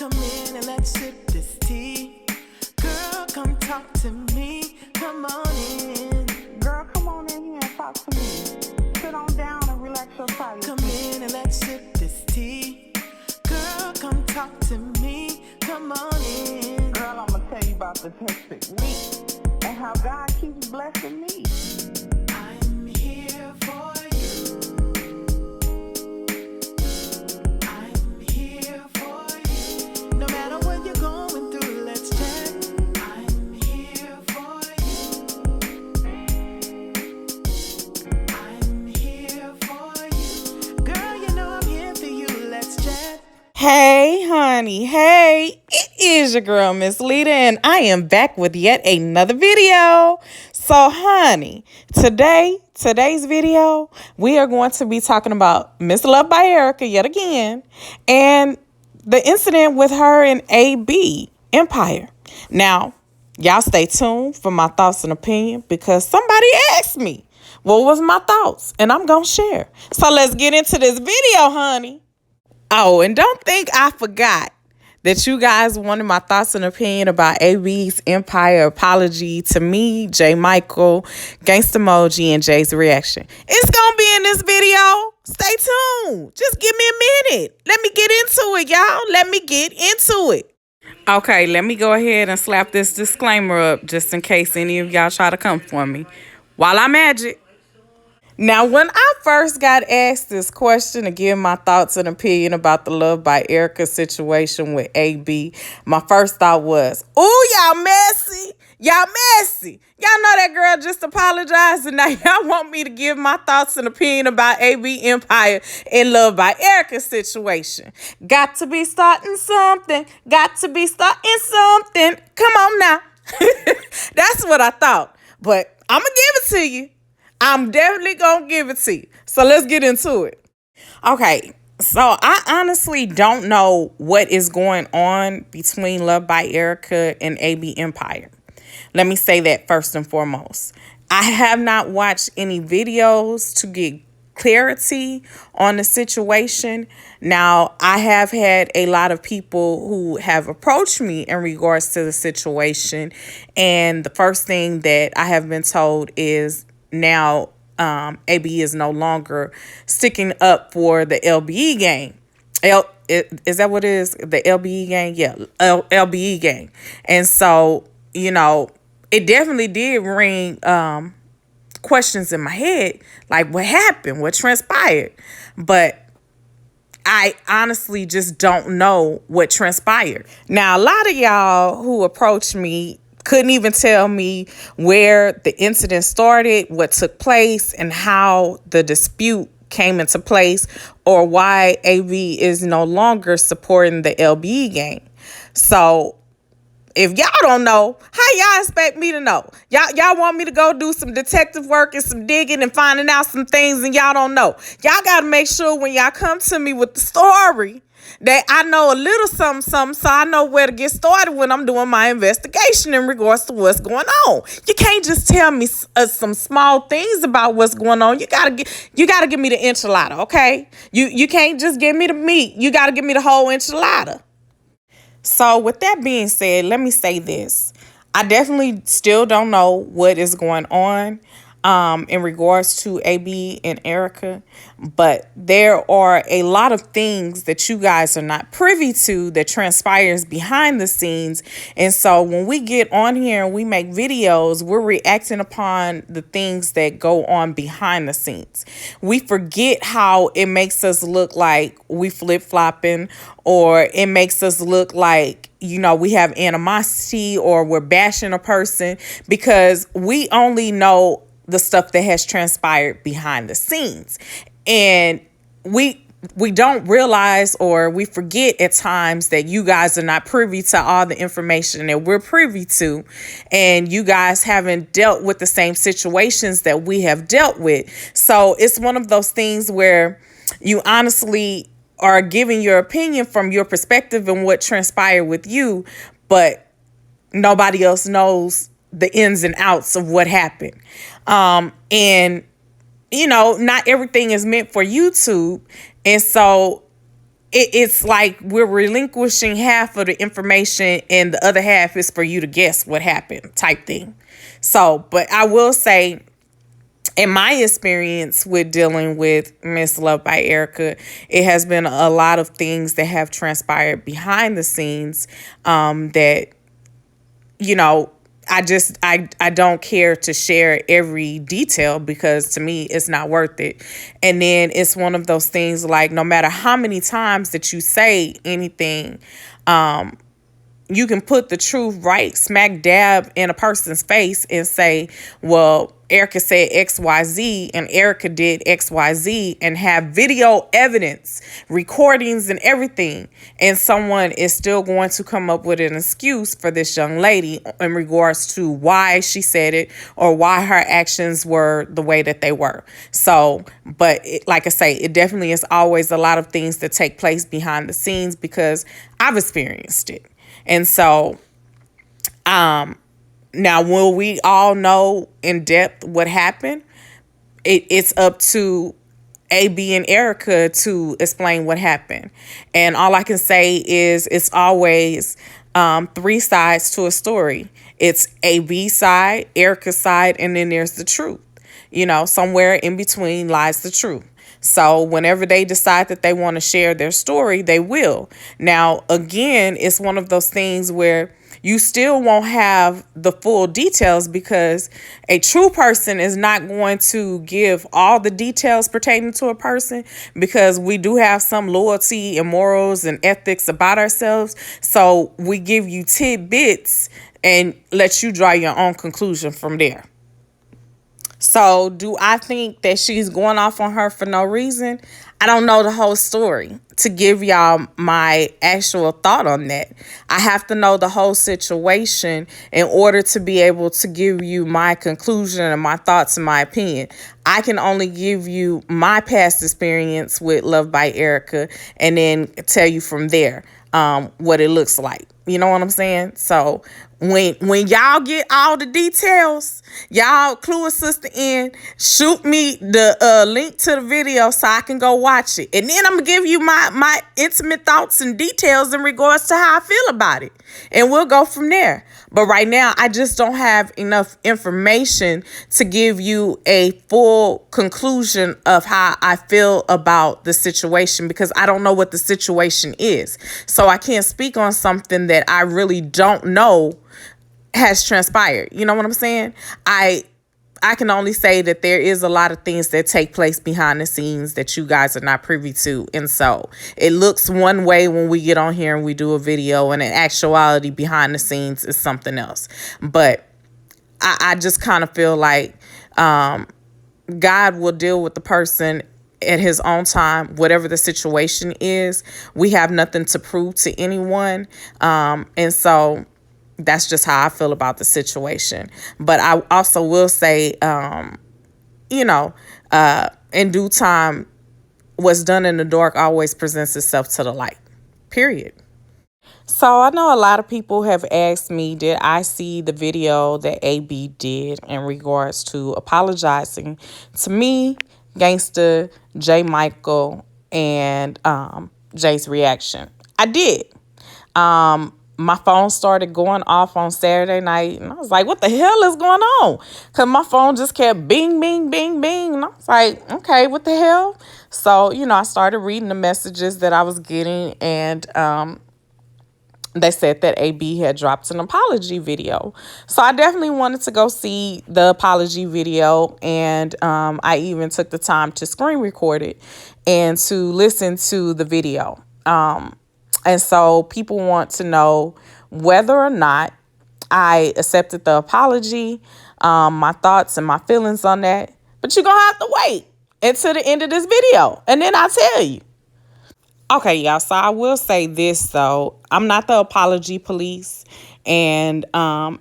Come in and let's sip this tea. Girl, come talk to me. Come on in. Girl, come on in here and talk to me. Sit on down and relax your body. Come in and let's sip this tea. Girl, come talk to me. Come on in. Girl, I'm gonna tell you about the perfect week and how God keeps blessing me. I'm here for you. I'm here for you. No matter what you're going through, let's chat. I'm here for you. I'm here for you. Girl, you know I'm here for you. Let's chat. Hey, honey. Hey, it is your girl, Miss Leda, and I am back with yet another video. So, honey, today's video, we are going to be talking about Miss Love by Erica yet again, and the incident with her and AB Empire. Now, y'all stay tuned for my thoughts and opinion because somebody asked me what was my thoughts, and I'm going to share. So, let's get into this video, honey. Oh, and don't think I forgot that you guys wanted my thoughts and opinion about AB's Empire apology to me, J. Michael, Gangsta Emoji, and Jay's reaction. It's going to be in this video. Stay tuned. Just give me a minute. Let me get into it, y'all. Let me get into it. Okay, let me go ahead and slap this disclaimer up just in case any of y'all try to come for me while I'm at it. Now, when I first got asked this question to give my thoughts and opinion about the Love by Erica situation with AB, my first thought was, ooh, y'all messy. Y'all messy. Y'all know that girl just apologized, and now y'all want me to give my thoughts and opinion about AB Empire and Love by Erica situation. Got to be starting something. Got to be starting something. Come on now. That's what I thought. But I'm going to give it to you. I'm definitely going to give it to you. So let's get into it. Okay, so I honestly don't know what is going on between Love by Erica and AB Empire. Let me say that first and foremost. I have not watched any videos to get clarity on the situation. Now, I have had a lot of people who have approached me in regards to the situation. And the first thing that I have been told is now AB is no longer sticking up for the LBE gang. Is that what it is? The LBE gang? Yeah, LBE gang. And so, you know, it definitely did ring questions in my head, like what happened, what transpired. But I honestly just don't know what transpired. Now, a lot of y'all who approached me couldn't even tell me where the incident started, what took place, and how the dispute came into place, or why AB is no longer supporting the LBE gang. So if y'all don't know, how y'all expect me to know? Y'all want me to go do some detective work and some digging and finding out some things, and y'all don't know. Y'all got to make sure when y'all come to me with the story that I know a little something, so I know where to get started when I'm doing my investigation in regards to what's going on. You can't just tell me some small things about what's going on. You gotta give me the enchilada, okay? You can't just give me the meat. You gotta give me the whole enchilada. So with that being said, let me say this. I definitely still don't know what is going on in regards to AB and Erica, but there are a lot of things that you guys are not privy to that transpires behind the scenes. And so when we get on here and we make videos, we're reacting upon the things that go on behind the scenes. We forget how it makes us look like we flip-flopping, or it makes us look like, you know, we have animosity or we're bashing a person, because we only know the stuff that has transpired behind the scenes. And we don't realize, or we forget at times, that you guys are not privy to all the information that we're privy to. And you guys haven't dealt with the same situations that we have dealt with. So it's one of those things where you honestly are giving your opinion from your perspective and what transpired with you, but nobody else knows the ins and outs of what happened. And, you know, not everything is meant for YouTube. And so it's like we're relinquishing half of the information and the other half is for you to guess what happened type thing. So, but I will say, in my experience with dealing with Miss Love by Erica, it has been a lot of things that have transpired behind the scenes that, you know, I don't care to share every detail because to me it's not worth it. And then it's one of those things like no matter how many times that you say anything, you can put the truth right smack dab in a person's face and say, well, Erica said XYZ and Erica did XYZ and have video evidence, recordings and everything. And someone is still going to come up with an excuse for this young lady in regards to why she said it or why her actions were the way that they were. So, but like I say, it definitely is always a lot of things that take place behind the scenes because I've experienced it. And so, now will we all know in depth what happened? It's up to AB and Erica to explain what happened. And all I can say is it's always three sides to a story. It's AB side, Erica's side, and then there's the truth. You know, somewhere in between lies the truth. So whenever they decide that they want to share their story, they will. Now, again, it's one of those things where you still won't have the full details because a true person is not going to give all the details pertaining to a person because we do have some loyalty and morals and ethics about ourselves. So we give you tidbits and let you draw your own conclusion from there. So do I think that she's going off on her for no reason? I don't know the whole story to give y'all my actual thought on that. I have to know the whole situation in order to be able to give you my conclusion and my thoughts and my opinion. I can only give you my past experience with Love by Erica and then tell you from there what it looks like. You know what I'm saying? So when y'all get all the details, y'all clue a sister in, shoot me the link to the video so I can go watch it. And then I'm going to give you my intimate thoughts and details in regards to how I feel about it. And we'll go from there. But right now, I just don't have enough information to give you a full conclusion of how I feel about the situation because I don't know what the situation is. So I can't speak on something that I really don't know has transpired. You know what I'm saying? I can only say that there is a lot of things that take place behind the scenes that you guys are not privy to. And so it looks one way when we get on here and we do a video, and in actuality behind the scenes is something else. But I just kind of feel like God will deal with the person at his own time, whatever the situation is. We have nothing to prove to anyone. And so that's just how I feel about the situation. But I also will say, in due time, what's done in the dark always presents itself to the light, period. So I know a lot of people have asked me, did I see the video that AB did in regards to apologizing to me, Gangsta, J. Michael, and Jay's reaction? I did. My phone started going off on Saturday night, and I was like, what the hell is going on? Because my phone just kept bing, bing, bing, bing. And I was like, okay, what the hell? So, I started reading the messages that I was getting, and they said that AB had dropped an apology video. So I definitely wanted to go see the apology video, and I even took the time to screen record it and to listen to the video. And so people want to know whether or not I accepted the apology, my thoughts and my feelings on that. But you're going to have to wait until the end of this video, and then I'll tell you. Okay, y'all, so I will say this, though. I'm not the apology police, and, I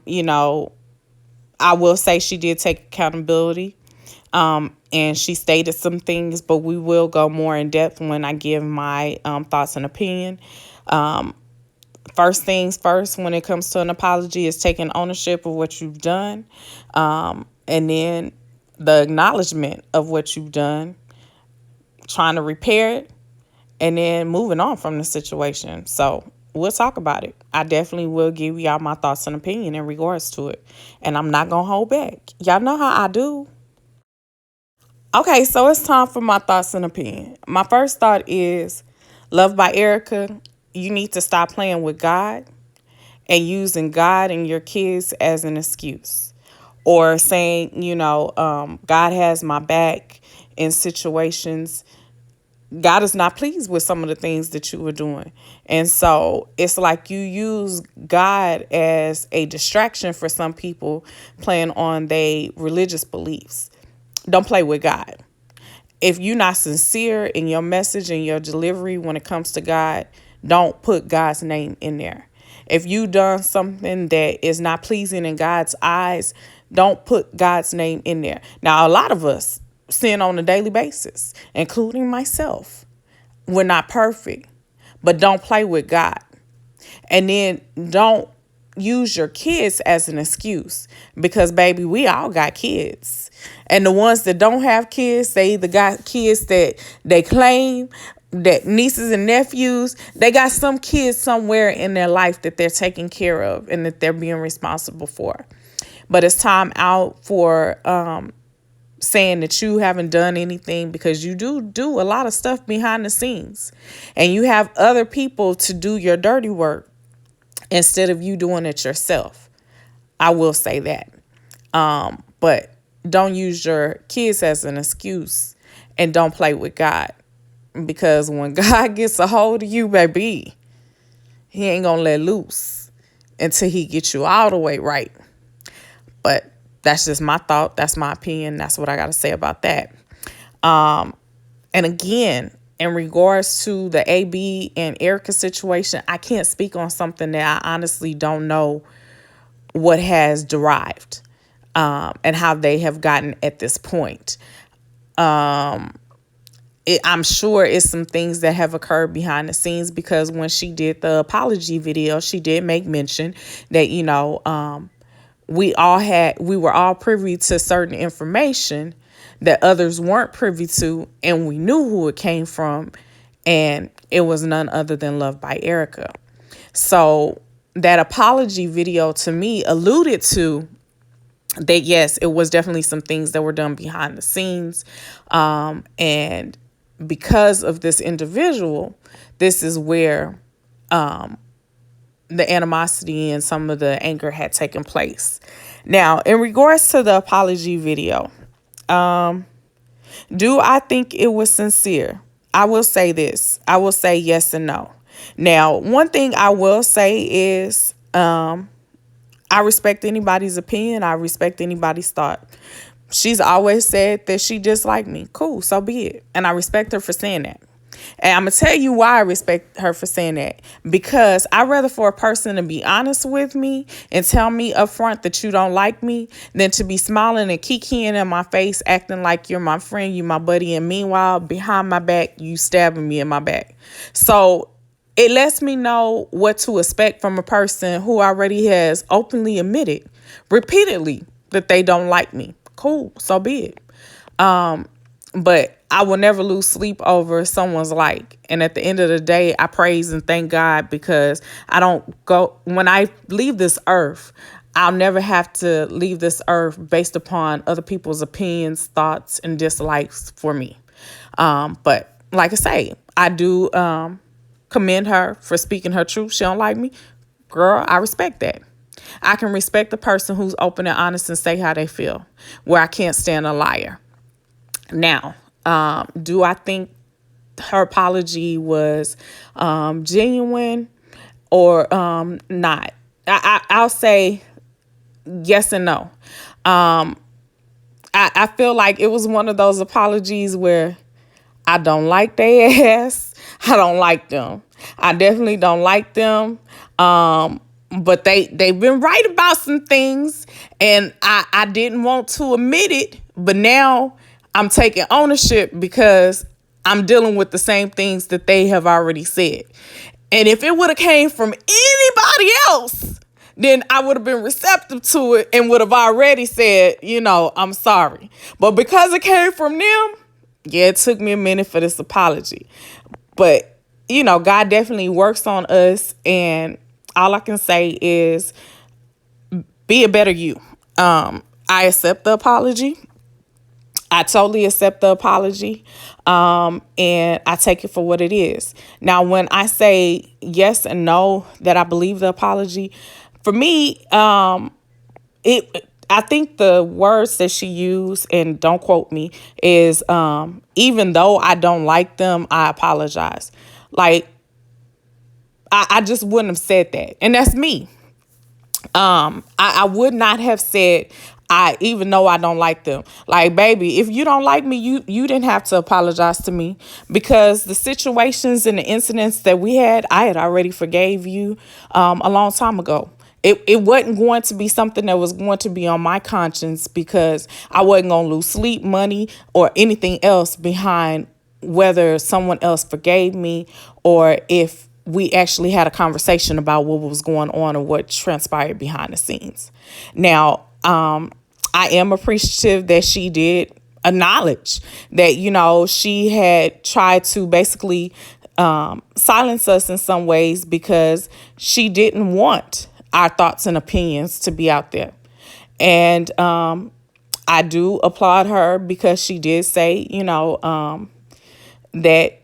will say she did take accountability. And she stated some things, but we will go more in depth when I give my thoughts and opinion. First things first, when it comes to an apology, is taking ownership of what you've done. And then the acknowledgement of what you've done, trying to repair it, and then moving on from the situation. So we'll talk about it. I definitely will give y'all my thoughts and opinion in regards to it. And I'm not going to hold back. Y'all know how I do. Okay, so it's time for my thoughts and opinion. My first thought is, Love by Erica, you need to stop playing with God and using God and your kids as an excuse. Or saying, God has my back in situations. God is not pleased with some of the things that you were doing. And so it's like you use God as a distraction for some people playing on their religious beliefs. Don't play with God. If you're not sincere in your message and your delivery when it comes to God, don't put God's name in there. If you done something that is not pleasing in God's eyes, don't put God's name in there. Now, a lot of us sin on a daily basis, including myself. We're not perfect, but don't play with God. And then don't use your kids as an excuse, because baby, we all got kids. And the ones that don't have kids, they either got kids that they claim, that nieces and nephews, they got some kids somewhere in their life that they're taking care of and that they're being responsible for. But it's time out for saying that you haven't done anything, because you do a lot of stuff behind the scenes, and you have other people to do your dirty work instead of you doing it yourself. I will say that. But don't use your kids as an excuse, and don't play with God, because when God gets a hold of you, baby, he ain't gonna let loose until he gets you all the way right. But that's just my thought. That's my opinion. That's what I got to say about that. And again, in regards to the AB and Erica situation, I can't speak on something that I honestly don't know what has derived and how they have gotten at this point. I'm sure it's some things that have occurred behind the scenes, because when she did the apology video, she did make mention that, we were all privy to certain information that others weren't privy to, and we knew who it came from, and it was none other than Love by Erica. So that apology video to me alluded to that, yes, it was definitely some things that were done behind the scenes. And because of this individual, this is where the animosity and some of the anger had taken place. Now, in regards to the apology video, do I think it was sincere? I will say this. I will say yes and no. Now, one thing I will say is I respect anybody's opinion. I respect anybody's thought. She's always said that she disliked me. Cool, so be it. And I respect her for saying that. And I'm going to tell you why I respect her for saying that. Because I'd rather for a person to be honest with me and tell me up front that you don't like me than to be smiling and kikiing in my face, acting like you're my friend, you my buddy, and meanwhile, behind my back, you stabbing me in my back. So it lets me know what to expect from a person who already has openly admitted repeatedly that they don't like me. Cool, so be it. But I will never lose sleep over someone's like. And at the end of the day, I praise and thank God, because when I leave this earth, I'll never have to leave this earth based upon other people's opinions, thoughts, and dislikes for me. But like I say, I do commend her for speaking her truth. She don't like me. Girl, I respect that. I can respect the person who's open and honest and say how they feel, where I can't stand a liar. Now, do I think her apology was genuine or not? I'll say yes and no. I feel like it was one of those apologies where I don't like their ass. I don't like them. I definitely don't like them. But they've been right about some things, and I didn't want to admit it, but now I'm taking ownership because I'm dealing with the same things that they have already said. And if it would have came from anybody else, then I would have been receptive to it and would have already said, I'm sorry. But because it came from them, yeah, it took me a minute for this apology. But God definitely works on us, and all I can say is be a better you. I accept the apology. I totally accept the apology, and I take it for what it is. Now, when I say yes and no, that I believe the apology, for me, I think the words that she used, and don't quote me, is even though I don't like them, I apologize. Like, I just wouldn't have said that, and that's me. I would not have said even though I don't like them. Like, baby, if you don't like me, you didn't have to apologize to me, because the situations and the incidents that we had, I had already forgave you a long time ago. It wasn't going to be something that was going to be on my conscience, because I wasn't going to lose sleep, money, or anything else behind whether someone else forgave me or if we actually had a conversation about what was going on or what transpired behind the scenes. Now, I am appreciative that she did acknowledge that, she had tried to basically silence us in some ways because she didn't want our thoughts and opinions to be out there. And I do applaud her, because she did say, that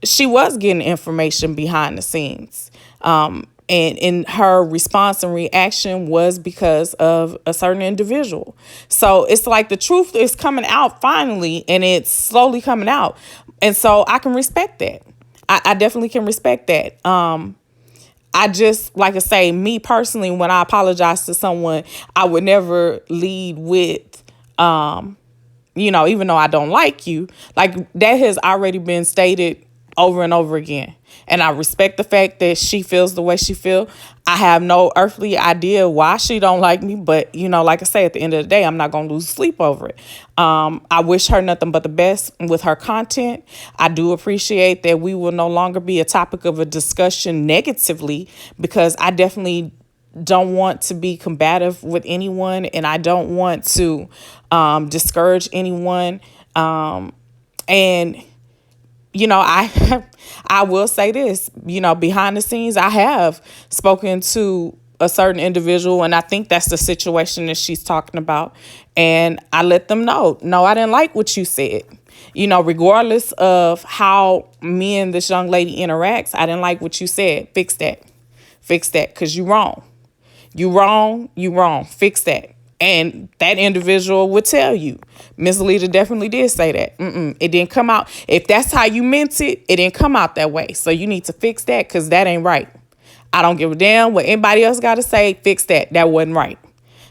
she was getting information behind the scenes. And in her response and reaction was because of a certain individual. So it's like the truth is coming out finally, and it's slowly coming out. And so I can respect that. I definitely can respect that. I just, like I say, me personally, when I apologize to someone, I would never lead with, even though I don't like you. Like, that has already been stated over and over again. And I respect the fact that she feels the way she feels. I have no earthly idea why she don't like me. But, like I say, at the end of the day, I'm not going to lose sleep over it. I wish her nothing but the best with her content. I do appreciate that we will no longer be a topic of a discussion negatively, because I definitely don't want to be combative with anyone, and I don't want to discourage anyone. And I will say this, behind the scenes, I have spoken to a certain individual, and I think that's the situation that she's talking about. And I let them know, no, I didn't like what you said. Regardless of how me and this young lady interacts, I didn't like what you said. Fix that. Fix that, because you're wrong. You wrong. You wrong. Fix that. And that individual would tell you, Miss Leda definitely did say that. It didn't come out. If that's how you meant it, it didn't come out that way. So you need to fix that, because that ain't right. I don't give a damn what anybody else got to say. Fix that. That wasn't right.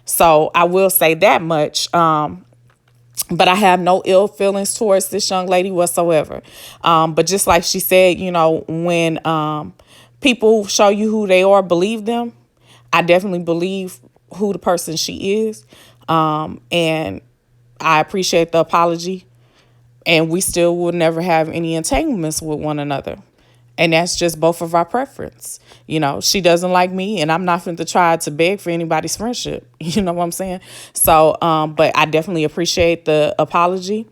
So I will say that much. But I have no ill feelings towards this young lady whatsoever. But just like she said, when people show you who they are, believe them. I definitely believe who the person she is. And I appreciate the apology. And we still will never have any entanglements with one another. And that's just both of our preference. She doesn't like me, and I'm not going to try to beg for anybody's friendship. You know what I'm saying? So, but I definitely appreciate the apology.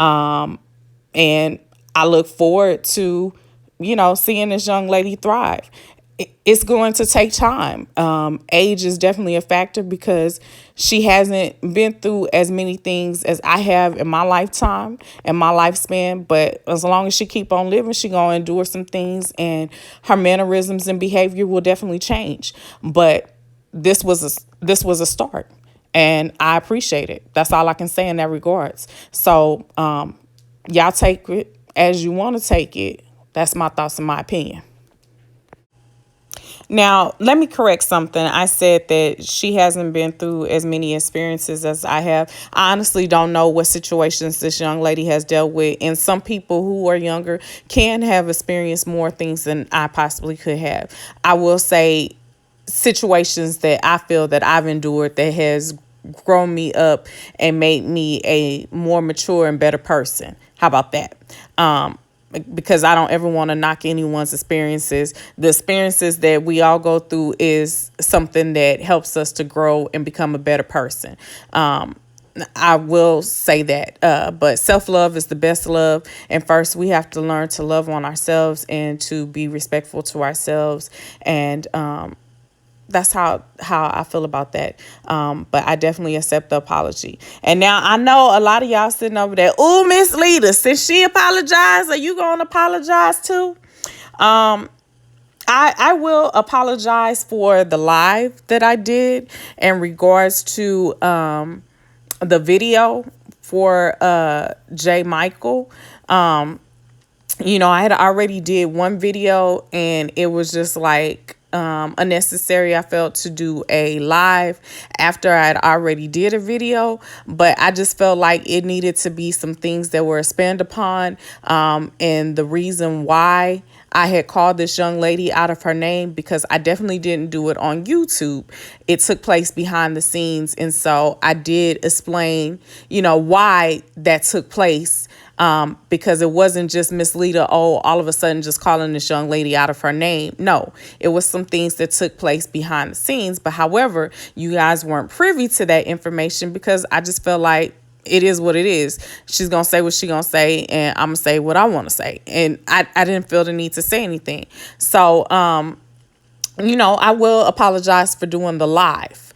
And I look forward to, seeing this young lady thrive. It's going to take time. Age is definitely a factor, because she hasn't been through as many things as I have in my lifetime and my lifespan. But as long as she keep on living, she gonna endure some things, and her mannerisms and behavior will definitely change. But this was a start, and I appreciate it. That's all I can say in that regards. So y'all take it as you want to take it. That's my thoughts and my opinion. Now, let me correct something. I said that she hasn't been through as many experiences as I have. I honestly don't know what situations this young lady has dealt with. And some people who are younger can have experienced more things than I possibly could have. I will say situations that I feel that I've endured that has grown me up and made me a more mature and better person. How about that? Because I don't ever want to knock anyone's experiences. The experiences that we all go through is something that helps us to grow and become a better person. I will say that. But self-love is the best love. And first, we have to learn to love on ourselves and to be respectful to ourselves. And that's how I feel about that. But I definitely accept the apology. And now I know a lot of y'all sitting over there, oh, Miss Leda, since she apologized, are you going to apologize too? I will apologize for the live that I did in regards to the video for J. Michael. You know, I had already did one video and it was just like unnecessary. I felt to do a live after I had already did a video, but I just felt like it needed to be some things that were expanded upon, and the reason why I had called this young lady out of her name, because I definitely didn't do it on YouTube. It took place behind the scenes, and so I did explain, you know, why that took place. Because it wasn't just Miss Leda, oh, all of a sudden just calling this young lady out of her name. No, it was some things that took place behind the scenes. But however, you guys weren't privy to that information because I just felt like it is what it is. She's going to say what she's going to say, and I'm going to say what I want to say. And I didn't feel the need to say anything. So, you know, I will apologize for doing the live.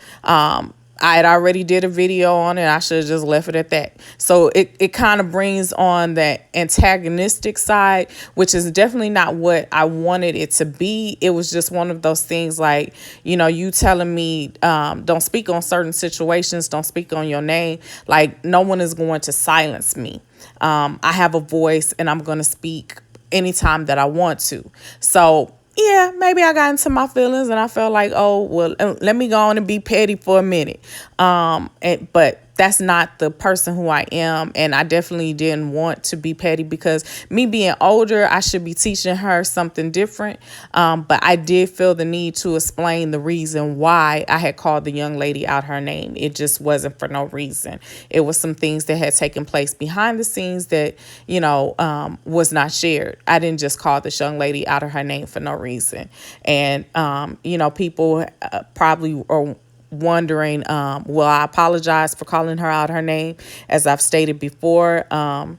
I had already did a video on it. I should have just left it at that. So it kind of brings on that antagonistic side, which is definitely not what I wanted it to be. It was just one of those things like, you know, you telling me don't speak on certain situations, don't speak on your name. Like, no one is going to silence me. I have a voice and I'm going to speak anytime that I want to. So yeah, maybe I got into my feelings and I felt like, oh, well, let me go on and be petty for a minute. But that's not the person who I am. And I definitely didn't want to be petty because me being older, I should be teaching her something different. But I did feel the need to explain the reason why I had called the young lady out her name. It just wasn't for no reason. It was some things that had taken place behind the scenes that, you know, was not shared. I didn't just call this young lady out of her name for no reason. And, you know, people probably are wondering, well, I apologize for calling her out her name. As I've stated before, I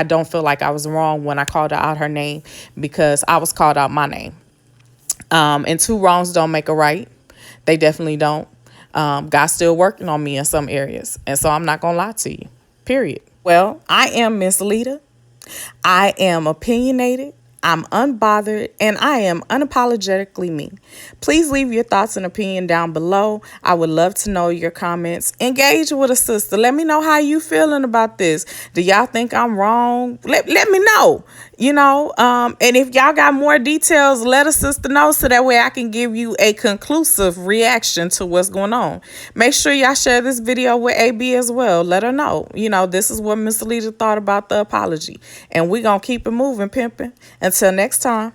don't feel like I was wrong when I called her out her name because I was called out my name. And two wrongs don't make a right. They definitely don't. God's still working on me in some areas. And so I'm not going to lie to you, period. Well, I am Miss Leda. I am opinionated. I'm unbothered, and I am unapologetically me. Please leave your thoughts and opinion down below. I would love to know your comments. Engage with a sister. Let me know how you feeling about this. Do y'all think I'm wrong? Let me know, you know. And if y'all got more details, let a sister know so that way I can give you a conclusive reaction to what's going on. Make sure y'all share this video with AB as well. Let her know, you know, this is what Miss Leda thought about the apology. And we're going to keep it moving, pimping. Until next time.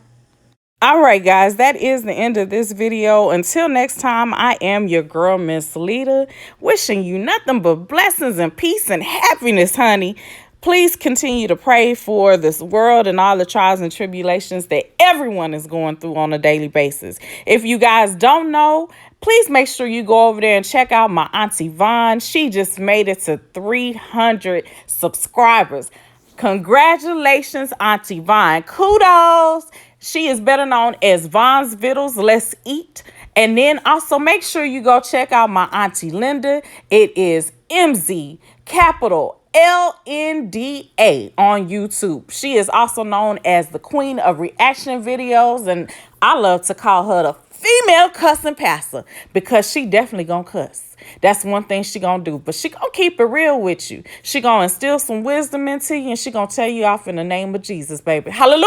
All right, guys, that is the end of this video. Until next time, I am your girl, Miss Leda, wishing you nothing but blessings and peace and happiness, honey. Please continue to pray for this world and all the trials and tribulations that everyone is going through on a daily basis. If you guys don't know, please make sure you go over there and check out my Auntie Vaughn. She just made it to 300 subscribers. Congratulations, Auntie Vaughn. Kudos. She is better known as Vaughn's Vittles. Let's eat. And then also make sure you go check out my Auntie Leda. It is MZ capital LNDA on YouTube. She is also known as the queen of reaction videos. And I love to call her the female cussing pastor because she definitely gonna cuss. That's one thing she gonna do, but she gonna keep it real with you. She gonna instill some wisdom into you, and she gonna tell you off in the name of Jesus, baby. Hallelujah!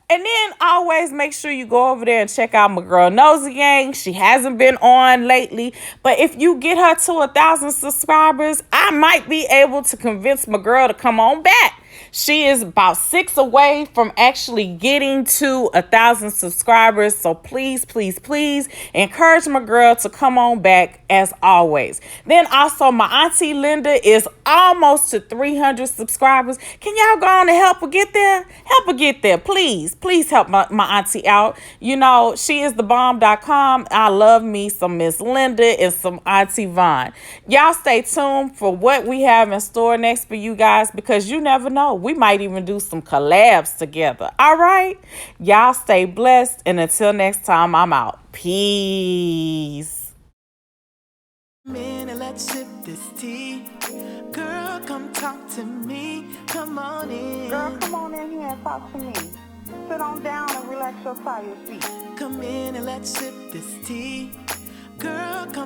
And then always make sure you go over there and check out my girl Nosy Gang. She hasn't been on lately, but if you get her to 1,000 subscribers, I might be able to convince my girl to come on back. She is about 6 away from actually getting to 1,000 subscribers. So please, please, please encourage my girl to come on back as always. Then also my auntie Linda is almost to 300 subscribers. Can y'all go on and help her get there? Help her get there, please. Please help my auntie out. You know, she is thebomb.com. I love me some Miss Linda and some Auntie Vaughn. Y'all stay tuned for what we have in store next for you guys, because you never know. We might even do some collabs together. All right? Y'all stay blessed. And until next time, I'm out. Peace. Man, and let's sip this tea. Girl, come talk to me. Come on in. Girl, come on in here and talk to me. Sit on down and relax your tired feet. Come in and let's sip this tea. Girl, come